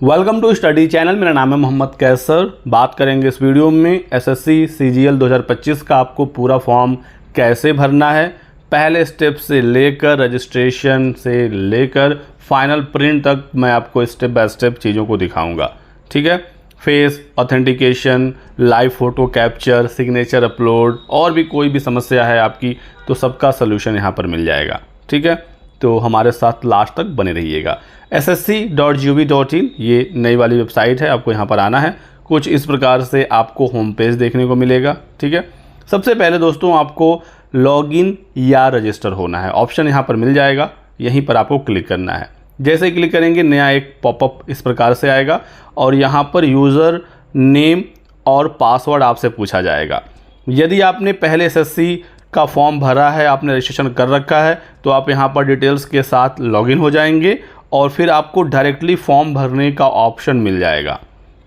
Welcome to study channel. मेरा नाम है मोहम्मद कैसर। बात करेंगे इस वीडियो में एसएससी सीजीएल 2025 का आपको पूरा फॉर्म कैसे भरना है, पहले स्टेप से लेकर रजिस्ट्रेशन से लेकर फाइनल प्रिंट तक मैं आपको स्टेप बाय स्टेप चीज़ों को दिखाऊंगा। ठीक है, face authentication, live photo capture, signature upload और भी कोई भी समस्या है आपकी तो सबका सलूशन यहाँ पर मिल जाएगा। ठीक है, तो हमारे साथ लास्ट तक बने रहिएगा। ssc.gov.in ये नई वाली वेबसाइट है, आपको यहाँ पर आना है। कुछ इस प्रकार से आपको होम पेज देखने को मिलेगा। ठीक है, सबसे पहले दोस्तों आपको लॉगिन या रजिस्टर होना है, ऑप्शन यहाँ पर मिल जाएगा, यहीं पर आपको क्लिक करना है। जैसे ही क्लिक करेंगे नया एक पॉपअप इस प्रकार से आएगा और यहाँ पर यूज़र नेम और पासवर्ड आपसे पूछा जाएगा। यदि आपने पहले एसएससी का फॉर्म भरा है, आपने रजिस्ट्रेशन कर रखा है, तो आप यहाँ पर डिटेल्स के साथ लॉगिन हो जाएंगे और फिर आपको डायरेक्टली फॉर्म भरने का ऑप्शन मिल जाएगा।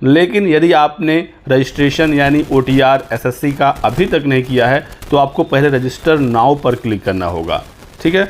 लेकिन यदि आपने रजिस्ट्रेशन यानी OTR एसएससी का अभी तक नहीं किया है तो आपको पहले रजिस्टर नाउ पर क्लिक करना होगा। ठीक है,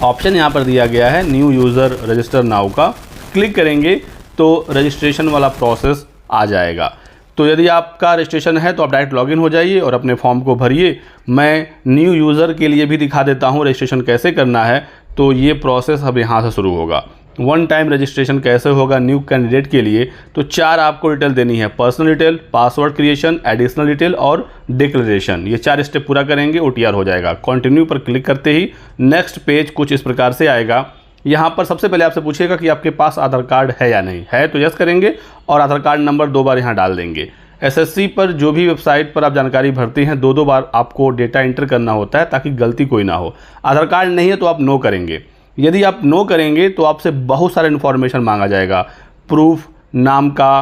ऑप्शन यहाँ पर दिया गया है न्यू यूज़र रजिस्टर नाउ का। क्लिक करेंगे तो रजिस्ट्रेशन वाला प्रोसेस आ जाएगा। तो यदि आपका रजिस्ट्रेशन है तो आप डायरेक्ट लॉगिन हो जाइए और अपने फॉर्म को भरिए। मैं न्यू यूज़र के लिए भी दिखा देता हूँ रजिस्ट्रेशन कैसे करना है। तो ये प्रोसेस अब यहाँ से शुरू होगा। वन टाइम रजिस्ट्रेशन कैसे होगा न्यू कैंडिडेट के लिए, तो 4 आपको डिटेल देनी है, personal detail, password creation, additional detail और डिक्लेरेशन। ये 4 स्टेप पूरा करेंगे OTR हो जाएगा। कंटिन्यू पर क्लिक करते ही नेक्स्ट पेज कुछ इस प्रकार से आएगा। यहाँ पर सबसे पहले आपसे पूछेगा कि आपके पास आधार कार्ड है या नहीं है, तो यस करेंगे और आधार कार्ड नंबर 2 बार यहाँ डाल देंगे। एसएससी पर जो भी वेबसाइट पर आप जानकारी भरते हैं 2-2 बार आपको डेटा एंटर करना होता है ताकि गलती कोई ना हो। आधार कार्ड नहीं है तो आप नो करेंगे। यदि आप नो करेंगे तो आपसे बहुत सारा इन्फॉर्मेशन मांगा जाएगा, प्रूफ नाम का,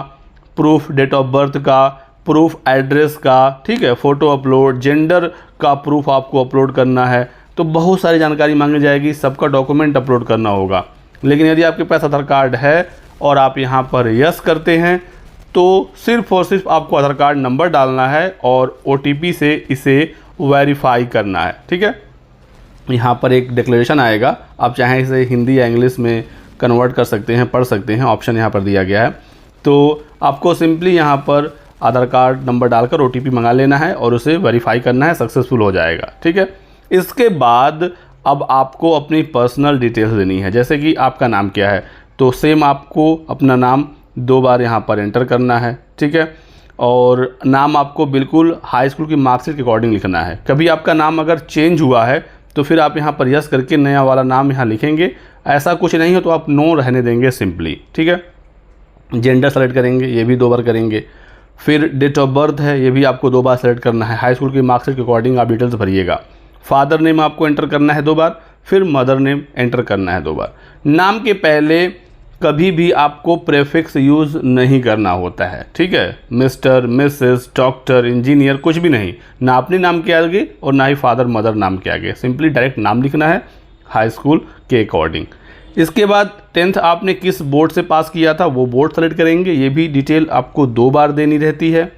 प्रूफ डेट ऑफ बर्थ का, प्रूफ एड्रेस का, ठीक है, फ़ोटो अपलोड, जेंडर का प्रूफ आपको अपलोड करना है। तो बहुत सारी जानकारी मांगी जाएगी, सबका डॉक्यूमेंट अपलोड करना होगा। लेकिन यदि आपके पास आधार कार्ड है और आप यहाँ पर यस करते हैं तो सिर्फ और सिर्फ आपको आधार कार्ड नंबर डालना है और OTP से इसे वेरीफाई करना है। ठीक है, यहाँ पर एक डिक्लेरेशन आएगा, आप चाहें इसे हिंदी या इंग्लिश में कन्वर्ट कर सकते हैं, पढ़ सकते हैं, ऑप्शन यहाँ पर दिया गया है। तो आपको सिंपली यहाँ पर आधार कार्ड नंबर डालकर OTP मंगा लेना है और उसे वेरीफाई करना है, सक्सेसफुल हो जाएगा। ठीक है, इसके बाद अब आपको अपनी पर्सनल डिटेल्स देनी है, जैसे कि आपका नाम क्या है, तो सेम आपको अपना नाम 2 बार यहाँ पर एंटर करना है। ठीक है, और नाम आपको बिल्कुल हाई स्कूल की मार्कशीट के अकॉर्डिंग लिखना है। कभी आपका नाम अगर चेंज हुआ है तो फिर आप यहाँ पर यस करके नया वाला नाम यहाँ लिखेंगे। ऐसा कुछ नहीं हो तो आप नो रहने देंगे सिंपली। ठीक है, जेंडर सेलेक्ट करेंगे, ये भी 2 बार करेंगे। फिर डेट ऑफ बर्थ है, ये भी आपको 2 बार सेलेक्ट करना है, हाई स्कूल की मार्कशीट के अकॉर्डिंग आप डिटेल्स भरिएगा। फादर नेम आपको एंटर करना है 2 बार, फिर मदर नेम एंटर करना है 2 बार। नाम के पहले कभी भी आपको प्रेफिक्स यूज़ नहीं करना होता है। ठीक है, मिस्टर, मिसेस, डॉक्टर, इंजीनियर, कुछ भी नहीं, ना अपने नाम के आगे और ना ही फादर मदर नाम के आगे, सिंपली डायरेक्ट नाम लिखना है हाई स्कूल के अकॉर्डिंग। इसके बाद 10th आपने किस बोर्ड से पास किया था वो बोर्ड सेलेक्ट करेंगे, ये भी डिटेल आपको 2 बार देनी रहती है।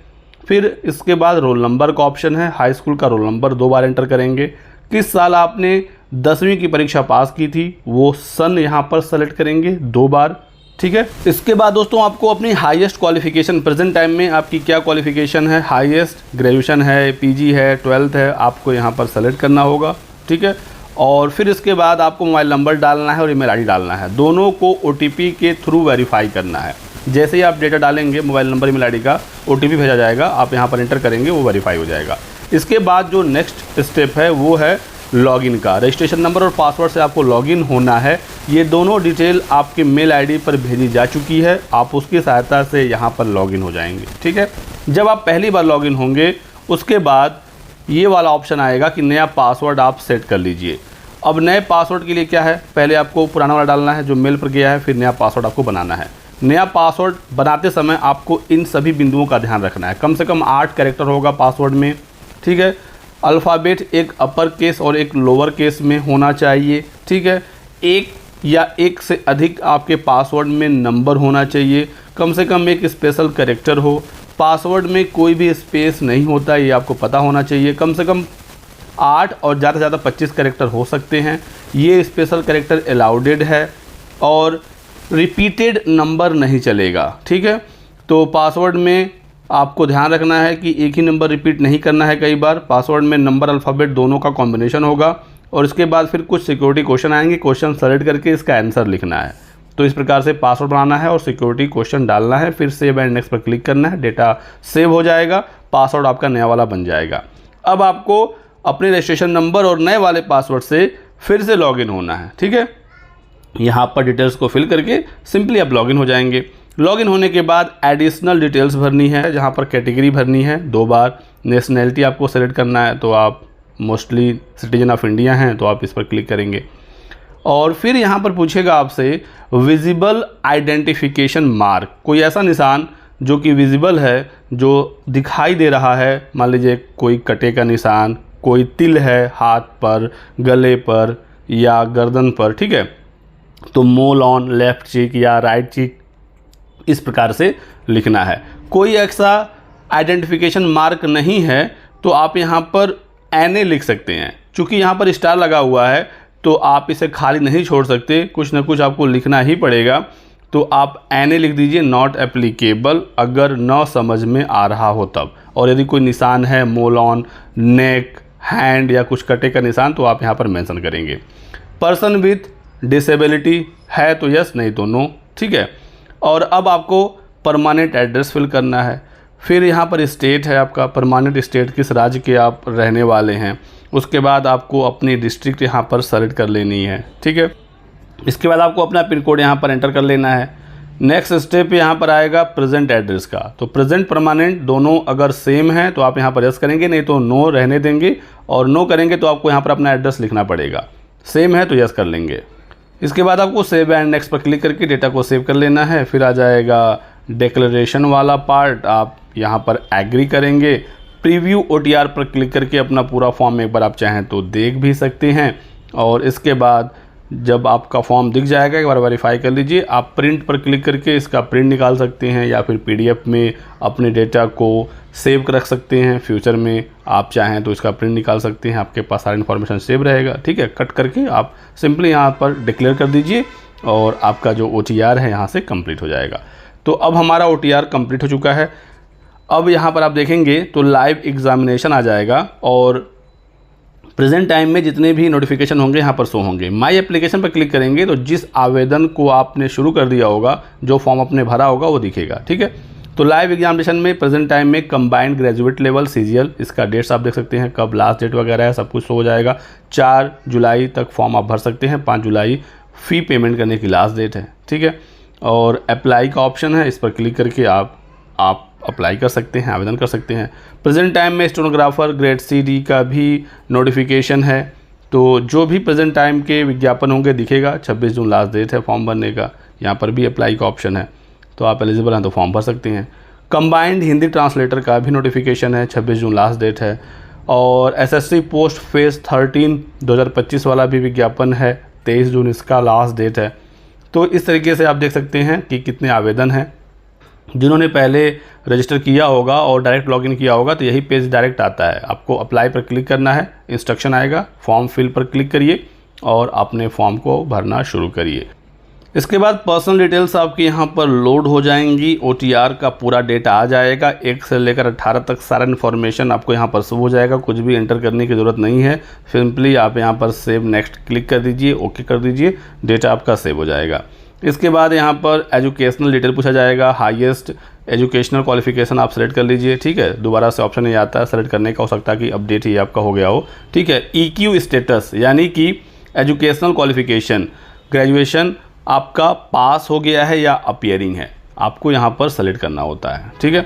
फिर इसके बाद रोल नंबर का ऑप्शन है, हाई स्कूल का रोल नंबर 2 बार एंटर करेंगे। किस साल आपने 10वीं की परीक्षा पास की थी वो सन यहाँ पर सेलेक्ट करेंगे 2 बार। ठीक है, इसके बाद दोस्तों आपको अपनी हाईएस्ट क्वालिफिकेशन, प्रेजेंट टाइम में आपकी क्या क्वालिफिकेशन है, हाईएस्ट ग्रेजुएशन है, PG है, 12th है, आपको यहाँ पर सेलेक्ट करना होगा। ठीक है, और फिर इसके बाद आपको मोबाइल नंबर डालना है और ईमेल ID डालना है, दोनों को OTP के थ्रू वेरीफाई करना है। जैसे ही आप डेटा डालेंगे मोबाइल नंबर ईमेल ID का OTP भेजा जाएगा, आप यहाँ पर एंटर करेंगे, वो वेरीफाई हो जाएगा। इसके बाद जो नेक्स्ट स्टेप है वो है लॉगिन का। रजिस्ट्रेशन नंबर और पासवर्ड से आपको लॉगिन होना है। ये दोनों डिटेल आपके मेल ID पर भेजी जा चुकी है, आप उसकी सहायता से यहाँ पर लॉगिन हो जाएंगे। ठीक है, जब आप पहली बार लॉगिन होंगे उसके बाद ये वाला ऑप्शन आएगा कि नया पासवर्ड आप सेट कर लीजिए। अब नए पासवर्ड के लिए क्या है, पहले आपको पुराना वाला डालना है जो मेल पर गया है, फिर नया पासवर्ड आपको बनाना है। नया पासवर्ड बनाते समय आपको इन सभी बिंदुओं का ध्यान रखना है। कम से कम 8 कैरेक्टर होगा पासवर्ड में। ठीक है, अल्फ़ाबेट एक अपर केस और एक लोअर केस में होना चाहिए। ठीक है, एक या एक से अधिक आपके पासवर्ड में नंबर होना चाहिए, कम से कम एक स्पेशल कैरेक्टर हो। पासवर्ड में कोई भी स्पेस नहीं होता, ये आपको पता होना चाहिए। कम से कम 8 और ज़्यादा से ज़्यादा 25 कैरेक्टर हो सकते हैं, ये स्पेशल कैरेक्टर अलाउडेड है। और रिपीटेड नंबर नहीं चलेगा, ठीक है। तो पासवर्ड में आपको ध्यान रखना है कि एक ही नंबर रिपीट नहीं करना है कई बार। पासवर्ड में नंबर अल्फ़ाबेट दोनों का कॉम्बिनेशन होगा और इसके बाद फिर कुछ सिक्योरिटी क्वेश्चन आएंगे, क्वेश्चन सेलेक्ट करके इसका आंसर लिखना है। तो इस प्रकार से पासवर्ड बनाना है और सिक्योरिटी क्वेश्चन डालना है, फिर सेव एंड नेक्स्ट पर क्लिक करना है, डेटा सेव हो जाएगा, पासवर्ड आपका नया वाला बन जाएगा। अब आपको अपने रजिस्ट्रेशन नंबर और नए वाले पासवर्ड से फिर से लॉगिन होना है, ठीक है। यहाँ पर डिटेल्स को फिल करके सिंपली आप लॉगिन हो जाएंगे। लॉगिन होने के बाद एडिशनल डिटेल्स भरनी है, जहाँ पर कैटेगरी भरनी है 2 बार। नेशनैलिटी आपको सेलेक्ट करना है, तो आप मोस्टली सिटीजन ऑफ इंडिया हैं तो आप इस पर क्लिक करेंगे। और फिर यहाँ पर पूछेगा आपसे विजिबल आइडेंटिफिकेशन मार्क, कोई ऐसा निशान जो कि विजिबल है, जो दिखाई दे रहा है। मान लीजिए कोई कटे का निशान, कोई तिल है हाथ पर, गले पर या गर्दन पर, ठीक है। तो मोल ऑन लेफ्ट चीक या राइट चीक, इस प्रकार से लिखना है। कोई ऐसा आइडेंटिफिकेशन मार्क नहीं है तो आप यहाँ पर NA लिख सकते हैं। चूँकि यहाँ पर स्टार लगा हुआ है तो आप इसे खाली नहीं छोड़ सकते, कुछ ना कुछ आपको लिखना ही पड़ेगा। तो आप NA लिख दीजिए, नॉट एप्लीकेबल, अगर न समझ में आ रहा हो तब। और यदि कोई निशान है मोल ऑन, नेक, हैंड या कुछ कटे का निशान, तो आप यहाँ पर मेंशन करेंगे। पर्सन विथ डिसेबिलिटी है तो यस, नहीं तो नो, ठीक है। और अब आपको परमानेंट एड्रेस फिल करना है। फिर यहाँ पर स्टेट है आपका, परमानेंट स्टेट किस राज्य के आप रहने वाले हैं। उसके बाद आपको अपनी डिस्ट्रिक्ट यहाँ पर सेलेक्ट कर लेनी है, ठीक है। इसके बाद आपको अपना पिन कोड यहाँ पर एंटर कर लेना है। नेक्स्ट स्टेप यहाँ पर आएगा प्रेजेंट एड्रेस का। तो प्रेजेंट परमानेंट दोनों अगर सेम है तो आप यहाँ पर यस करेंगे, नहीं तो नो रहने देंगे। और नो करेंगे तो आपको यहाँ पर अपना एड्रेस लिखना पड़ेगा। सेम है तो यस कर लेंगे। इसके बाद आपको सेव एंड नेक्स्ट पर क्लिक करके डेटा को सेव कर लेना है। फिर आ जाएगा डिक्लेरेशन वाला पार्ट, आप यहाँ पर एग्री करेंगे। प्रीव्यू OTR पर क्लिक करके अपना पूरा फॉर्म एक बार आप चाहें तो देख भी सकते हैं। और इसके बाद जब आपका फॉर्म दिख जाएगा एक बार वेरीफाई कर लीजिए। आप प्रिंट पर क्लिक करके इसका प्रिंट निकाल सकते हैं या फिर PDF में अपने डेटा को सेव कर रख सकते हैं। फ्यूचर में आप चाहें तो इसका प्रिंट निकाल सकते हैं, आपके पास सारा इन्फॉर्मेशन सेव रहेगा, ठीक है। कट करके आप सिंपली यहाँ पर डिक्लेयर कर दीजिए और आपका जो OTR है यहाँ से कंप्लीट हो जाएगा। तो अब हमारा OTR कंप्लीट हो चुका है। अब यहाँ पर आप देखेंगे तो लाइव एग्जामिनेशन आ जाएगा और प्रेजेंट टाइम में जितने भी नोटिफिकेशन होंगे यहाँ पर शो होंगे। माई एप्लीकेशन पर क्लिक करेंगे तो जिस आवेदन को आपने शुरू कर दिया होगा, जो फॉर्म आपने भरा होगा वो दिखेगा, ठीक है। तो लाइव एग्जामिनेशन में प्रेजेंट टाइम में कंबाइंड ग्रेजुएट लेवल CGL, इसका डेट्स आप देख सकते हैं, कब लास्ट डेट वगैरह है, सब कुछ शो हो जाएगा। 4 जुलाई तक फॉर्म आप भर सकते हैं, 5 जुलाई फ़ी पेमेंट करने की लास्ट डेट है, ठीक है। और अप्लाई का ऑप्शन है, इस पर क्लिक करके आप अप्लाई कर सकते हैं, आवेदन कर सकते हैं। प्रेजेंट टाइम में स्टेनोग्राफर ग्रेड CD का भी नोटिफिकेशन है। तो जो भी प्रेजेंट टाइम के विज्ञापन होंगे दिखेगा। 26 जून लास्ट डेट है फॉर्म भरने का। यहाँ पर भी अप्लाई का ऑप्शन है, तो आप एलिजिबल हैं तो फॉर्म भर सकते हैं। कंबाइंड हिंदी ट्रांसलेटर का भी नोटिफिकेशन है, 26 जून लास्ट डेट है। और SSC पोस्ट फेज़ 13 2025 वाला भी विज्ञापन है, 23 जून इसका लास्ट डेट है। तो इस तरीके से आप देख सकते हैं कि कितने आवेदन हैं। जिन्होंने पहले रजिस्टर किया होगा और डायरेक्ट लॉगिन किया होगा तो यही पेज डायरेक्ट आता है। आपको अप्लाई पर क्लिक करना है, इंस्ट्रक्शन आएगा, फॉर्म फिल पर क्लिक करिए और अपने फॉर्म को भरना शुरू करिए। इसके बाद पर्सनल डिटेल्स आपकी यहाँ पर लोड हो जाएंगी। OTR का पूरा डेटा आ जाएगा, 1 से लेकर 18 तक सारा इन्फॉर्मेशन आपको यहाँ पर शो हो जाएगा। कुछ भी एंटर करने की ज़रूरत नहीं है, सिंपली आप यहाँ पर सेव नेक्स्ट क्लिक कर दीजिए, ओके कर दीजिए, डेटा आपका सेव हो जाएगा। इसके बाद यहाँ पर एजुकेशनल डिटेल पूछा जाएगा। हाईएस्ट एजुकेशनल क्वालिफिकेशन आप सेलेक्ट कर लीजिए, ठीक है। दोबारा से ऑप्शन नहीं आता है सेलेक्ट करने का, हो सकता है कि अपडेट ही आपका हो गया हो, ठीक है। EQ स्टेटस यानी कि एजुकेशनल क्वालिफिकेशन, ग्रेजुएशन आपका पास हो गया है या अपीयरिंग है, आपको यहाँ पर सेलेक्ट करना होता है, ठीक है।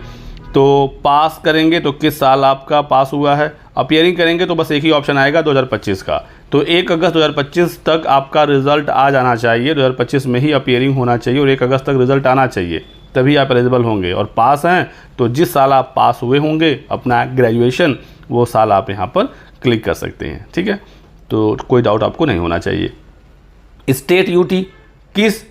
तो पास करेंगे तो किस साल आपका पास हुआ है, अपीयरिंग करेंगे तो बस एक ही ऑप्शन आएगा 2025 का। तो 1 अगस्त 2025 तक आपका रिज़ल्ट आ जाना चाहिए, 2025 में ही अपीयरिंग होना चाहिए और 1 अगस्त तक रिज़ल्ट आना चाहिए, तभी आप एलिजिबल होंगे। और पास हैं तो जिस साल आप पास हुए होंगे अपना ग्रेजुएशन, वो साल आप यहाँ पर क्लिक कर सकते हैं, ठीक है। तो कोई डाउट आपको नहीं होना चाहिए। स्टेट UT, किस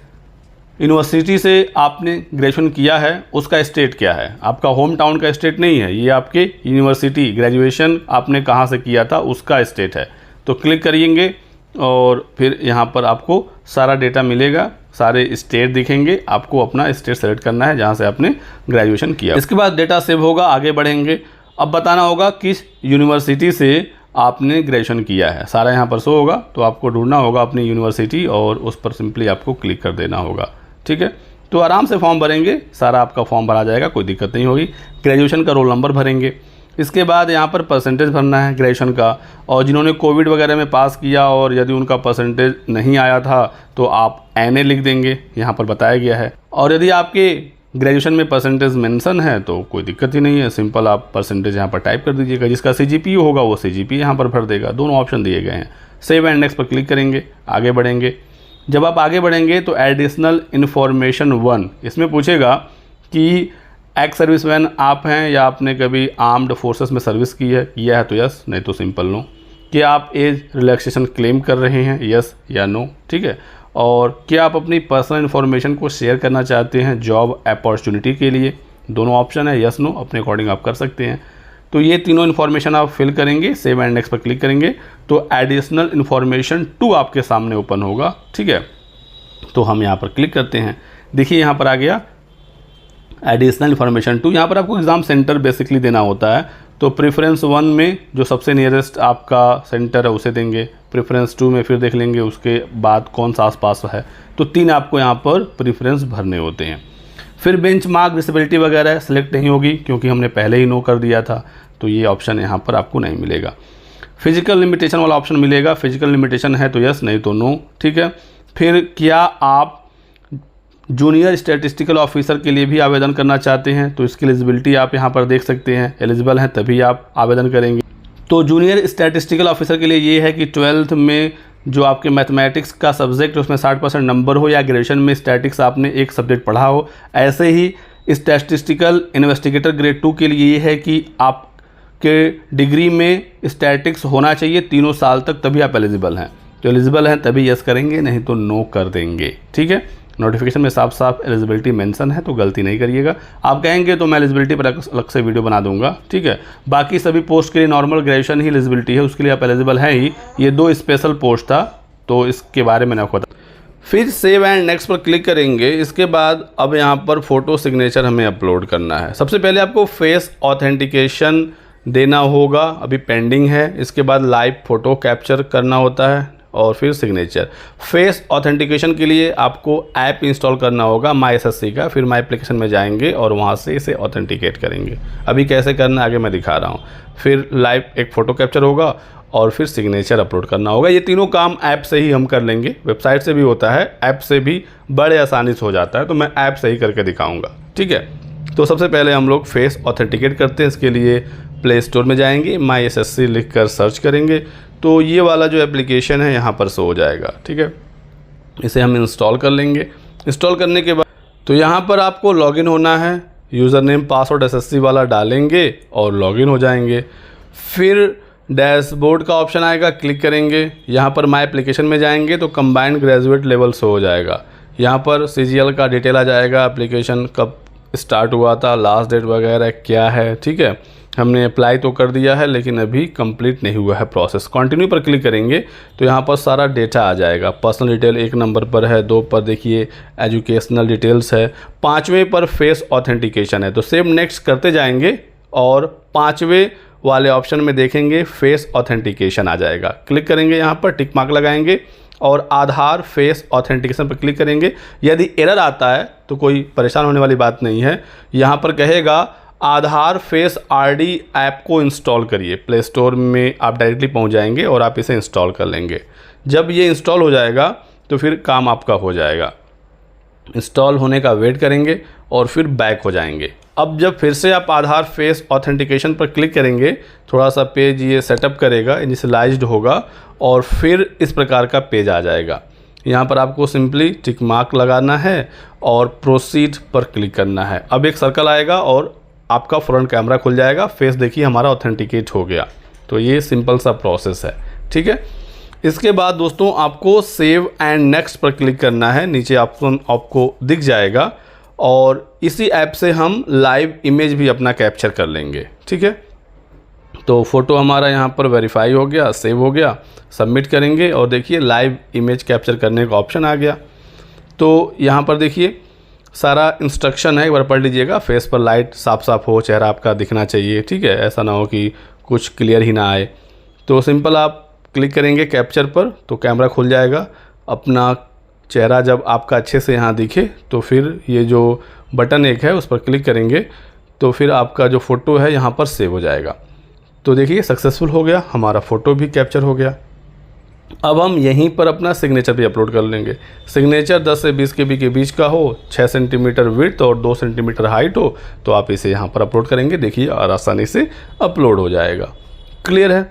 यूनिवर्सिटी से आपने ग्रेजुएशन किया है उसका स्टेट क्या है, आपका होम टाउन का स्टेट नहीं है, ये आपके यूनिवर्सिटी ग्रेजुएशन आपने कहाँ से किया था उसका स्टेट है। तो क्लिक करिएंगे और फिर यहाँ पर आपको सारा डेटा मिलेगा, सारे स्टेट दिखेंगे, आपको अपना स्टेट सेलेक्ट करना है जहाँ से आपने ग्रेजुएशन किया। इसके बाद डेटा सेव होगा, आगे बढ़ेंगे। अब बताना होगा किस यूनिवर्सिटी से आपने ग्रेजुएशन किया है, सारा यहाँ पर शो होगा। तो आपको ढूंढना होगा अपनी यूनिवर्सिटी और उस पर सिंपली आपको क्लिक कर देना होगा। ठीक है, तो आराम से फॉर्म भरेंगे, सारा आपका फॉर्म भरा जाएगा, कोई दिक्कत नहीं होगी। ग्रेजुएशन का रोल नंबर भरेंगे, इसके बाद यहाँ पर परसेंटेज भरना है ग्रेजुएशन का, और जिन्होंने कोविड वगैरह में पास किया और यदि उनका परसेंटेज नहीं आया था तो आप NA लिख देंगे, यहाँ पर बताया गया है। और यदि आपके ग्रेजुएशन में परसेंटेज मेंशन है तो कोई दिक्कत ही नहीं है, सिंपल आप परसेंटेज यहाँ पर टाइप कर दीजिएगा। जिसका CGPA होगा वो CGPA यहाँ पर भर देगा, दोनों ऑप्शन दिए गए हैं। सेव एंड नेक्स्ट पर क्लिक करेंगे, आगे बढ़ेंगे। जब आप आगे बढ़ेंगे तो एडिशनल इन्फॉर्मेशन 1 इसमें पूछेगा कि एक्स सर्विसमैन आप हैं या आपने कभी आर्म्ड फोर्सेस में सर्विस किया है तो यस, नहीं तो सिंपल नो। कि आप एज रिलैक्सेशन क्लेम कर रहे हैं, यस या नो। ठीक है, और क्या आप अपनी पर्सनल इन्फॉर्मेशन को शेयर करना चाहते हैं जॉब अपॉर्चुनिटी के लिए, दोनों ऑप्शन है, यस नो, अपने अकॉर्डिंग आप कर सकते हैं। तो ये तीनों इन्फॉर्मेशन आप फिल करेंगे, सेव एंड नेक्स्ट पर क्लिक करेंगे तो एडिशनल इन्फॉर्मेशन 2 आपके सामने ओपन होगा। ठीक है, तो हम यहाँ पर क्लिक करते हैं, देखिए यहाँ पर आ गया एडिशनल इन्फॉर्मेशन 2। यहाँ पर आपको एग्ज़ाम सेंटर बेसिकली देना होता है, तो प्रेफरेंस 1 में जो सबसे नियरेस्ट आपका सेंटर है उसे देंगे, प्रेफरेंस 2 में फिर देख लेंगे उसके बाद कौन सा आसपास है। तो 3 आपको यहाँ पर प्रेफरेंस भरने होते हैं। फिर बेंचमार्क डिसेबिलिटी वगैरह सेलेक्ट नहीं होगी क्योंकि हमने पहले ही नो कर दिया था, तो ये ऑप्शन यहाँ पर आपको नहीं मिलेगा। फिजिकल लिमिटेशन वाला ऑप्शन मिलेगा, फिजिकल लिमिटेशन है तो यस, नहीं तो नो। ठीक है, फिर क्या आप जूनियर स्टैटिस्टिकल ऑफिसर के लिए भी आवेदन करना चाहते हैं, तो इसकी एलिजिबिलिटी आप यहाँ पर देख सकते हैं, एलिजिबल हैं तभी आप आवेदन करेंगे। तो जूनियर स्टैटिस्टिकल ऑफिसर के लिए ये है कि 12th में जो आपके मैथमेटिक्स का सब्जेक्ट है उसमें 60% नंबर हो, या ग्रेजुएशन में स्टैटिक्स आपने एक सब्जेक्ट पढ़ा हो। ऐसे ही स्टैटिस्टिकल इन्वेस्टिगेटर ग्रेड 2 के लिए ये है कि आपके डिग्री में स्टैटिक्स होना चाहिए 3 साल तक, तभी आप एलिजिबल हैं। तो एलिजिबल हैं तभी यस करेंगे, नहीं तो नो कर देंगे। ठीक है, नोटिफिकेशन में साफ साफ एलिजिबिलिटी मेंशन है तो गलती नहीं करिएगा। आप कहेंगे तो मैं एलिजिबिलिटी पर अलग से वीडियो बना दूंगा। ठीक है, बाकी सभी पोस्ट के लिए नॉर्मल ग्रेजुएशन ही एलिजिबिलिटी है, उसके लिए आप एलिजिबल हैं ही। ये 2 स्पेशल पोस्ट था तो इसके बारे में आपको बता। फिर सेव एंड नेक्स्ट पर क्लिक करेंगे। इसके बाद अब यहाँ पर फ़ोटो सिग्नेचर हमें अपलोड करना है। सबसे पहले आपको फेस ऑथेंटिकेशन देना होगा, अभी पेंडिंग है। इसके बाद लाइव फ़ोटो कैप्चर करना होता है और फिर सिग्नेचर। फेस ऑथेंटिकेशन के लिए आपको ऐप इंस्टॉल करना होगा MySSC का, फिर माई एप्लीकेशन में जाएंगे और वहाँ से इसे ऑथेंटिकेट करेंगे। अभी कैसे करना आगे मैं दिखा रहा हूँ। फिर लाइव एक फ़ोटो कैप्चर होगा और फिर सिग्नेचर अपलोड करना होगा। ये तीनों काम ऐप से ही हम कर लेंगे, वेबसाइट से भी होता है, ऐप से भी बड़े आसानी से हो जाता है, तो मैं ऐप से ही करके दिखाऊँगा। ठीक है, तो सबसे पहले हम लोग फेस ऑथेंटिकेट करते हैं। इसके लिए प्ले स्टोर में जाएंगे, MySSC लिख कर सर्च करेंगे तो ये वाला जो एप्लीकेशन है यहाँ पर शो हो जाएगा। ठीक है, इसे हम इंस्टॉल कर लेंगे। इंस्टॉल करने के बाद तो यहाँ पर आपको लॉगिन होना है, यूज़र नेम पासवर्ड SSC वाला डालेंगे और लॉगिन हो जाएंगे। फिर डैशबोर्ड का ऑप्शन आएगा, क्लिक करेंगे। यहाँ पर माई एप्लीकेशन में जाएंगे तो कंबाइंड ग्रेजुएट लेवल शो हो जाएगा। यहाँ पर CGL का डिटेल आ जाएगा, एप्लीकेशन कब स्टार्ट हुआ था, लास्ट डेट वगैरह क्या है। ठीक है, हमने अप्लाई तो कर दिया है लेकिन अभी कंप्लीट नहीं हुआ है प्रोसेस। कंटिन्यू पर क्लिक करेंगे तो यहाँ पर सारा डेटा आ जाएगा। पर्सनल डिटेल 1 नंबर पर है, 2 पर देखिए एजुकेशनल डिटेल्स है, 5वें पर फेस ऑथेंटिकेशन है। तो सेव नेक्स्ट करते जाएंगे और 5वें वाले ऑप्शन में देखेंगे फेस ऑथेंटिकेशन आ जाएगा। क्लिक करेंगे, यहाँ पर टिक मार्क लगाएंगे और आधार फेस ऑथेंटिकेशन पर क्लिक करेंगे। यदि एरर आता है तो कोई परेशान होने वाली बात नहीं है। यहाँ पर कहेगा आधार फेस RD ऐप को इंस्टॉल करिए। प्ले स्टोर में आप डायरेक्टली पहुंच जाएंगे और आप इसे इंस्टॉल कर लेंगे। जब ये इंस्टॉल हो जाएगा तो फिर काम आपका हो जाएगा। इंस्टॉल होने का वेट करेंगे और फिर बैक हो जाएंगे। अब जब फिर से आप आधार फेस ऑथेंटिकेशन पर क्लिक करेंगे, थोड़ा सा पेज ये सेटअप करेगा, इनिशियलाइज्ड होगा और फिर इस प्रकार का पेज आ जाएगा। यहाँ पर आपको सिंपली टिक मार्क लगाना है और प्रोसीड पर क्लिक करना है। अब एक सर्कल आएगा और आपका फ्रंट कैमरा खुल जाएगा, फेस देखिए हमारा ऑथेंटिकेट हो गया। तो ये सिंपल सा प्रोसेस है। ठीक है, इसके बाद दोस्तों आपको सेव एंड नेक्स्ट पर क्लिक करना है। नीचे ऑप्शन आपको दिख जाएगा और इसी ऐप से हम लाइव इमेज भी अपना कैप्चर कर लेंगे। ठीक है, तो फ़ोटो हमारा यहाँ पर वेरीफाई हो गया, सेव हो गया, सबमिट करेंगे और देखिए लाइव इमेज कैप्चर करने का ऑप्शन आ गया। तो यहाँ पर देखिए सारा इंस्ट्रक्शन है, एक बार पढ़ लीजिएगा। फेस पर लाइट साफ साफ हो, चेहरा आपका दिखना चाहिए, ठीक है, ऐसा ना हो कि कुछ क्लियर ही ना आए। तो सिंपल आप क्लिक करेंगे कैप्चर पर तो कैमरा खुल जाएगा। अपना चेहरा जब आपका अच्छे से यहाँ दिखे तो फिर ये जो बटन एक है उस पर क्लिक करेंगे तो फिर आपका जो फ़ोटो है यहाँ पर सेव हो जाएगा। तो देखिए सक्सेसफुल हो गया, हमारा फ़ोटो भी कैप्चर हो गया। अब हम यहीं पर अपना सिग्नेचर भी अपलोड कर लेंगे। सिग्नेचर 10 से 20 KB के बीच का हो, 6 सेंटीमीटर विड्थ और 2 सेंटीमीटर हाइट हो तो आप इसे यहाँ पर अपलोड करेंगे। देखिए और आसानी से अपलोड हो जाएगा। क्लियर है?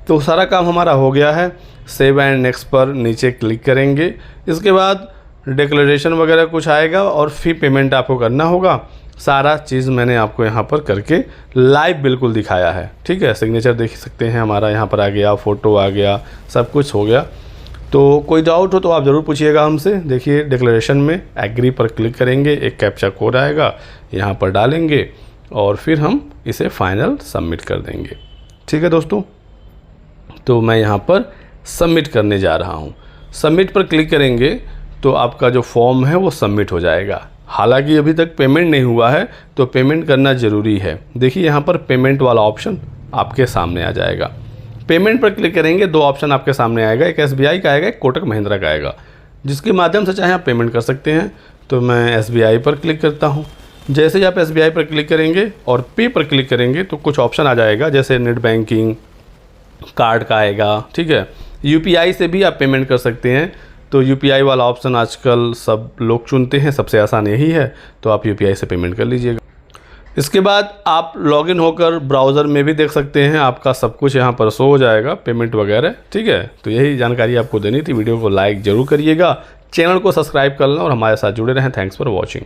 तो सारा काम हमारा हो गया है। सेव एंड नेक्स्ट पर नीचे क्लिक करेंगे। इसके बाद डिक्लेरेशन वगैरह कुछ आएगा और फी पेमेंट आपको करना होगा। सारा चीज़ मैंने आपको यहाँ पर करके लाइव बिल्कुल दिखाया है, ठीक है। सिग्नेचर देख सकते हैं हमारा यहाँ पर आ गया, फ़ोटो आ गया, सब कुछ हो गया। तो कोई डाउट हो तो आप ज़रूर पूछिएगा हमसे। देखिए डिक्लेरेशन में एग्री पर क्लिक करेंगे, एक कैप्चा कोड आएगा, यहाँ पर डालेंगे और फिर हम इसे फाइनल सबमिट कर देंगे। ठीक है दोस्तों, तो मैं यहाँ पर सबमिट करने जा रहा हूँ। सबमिट पर क्लिक करेंगे तो आपका जो फॉर्म है वो सबमिट हो जाएगा। हालांकि अभी तक पेमेंट नहीं हुआ है तो पेमेंट करना ज़रूरी है। देखिए यहाँ पर पेमेंट वाला ऑप्शन आपके सामने आ जाएगा। पेमेंट पर क्लिक करेंगे, दो ऑप्शन आपके सामने आएगा, एक SBI का आएगा, एक कोटक महिंद्रा का आएगा, जिसके माध्यम से चाहे आप पेमेंट कर सकते हैं। तो मैं SBI पर क्लिक करता हूँ। जैसे ही आप SBI पर क्लिक करेंगे और पे पर क्लिक करेंगे तो कुछ ऑप्शन आ जाएगा, जैसे नेट बैंकिंग, कार्ड का आएगा, ठीक है। UPI से भी आप पेमेंट कर सकते हैं। तो UPI वाला ऑप्शन आजकल सब लोग चुनते हैं, सबसे आसान यही है, तो आप UPI से पेमेंट कर लीजिएगा। इसके बाद आप लॉगिन होकर ब्राउज़र में भी देख सकते हैं, आपका सब कुछ यहाँ पर शो हो जाएगा, पेमेंट वगैरह, ठीक है। तो यही जानकारी आपको देनी थी। वीडियो को लाइक ज़रूर करिएगा, चैनल को सब्सक्राइब कर लें और हमारे साथ जुड़े रहें। Thanks for watching.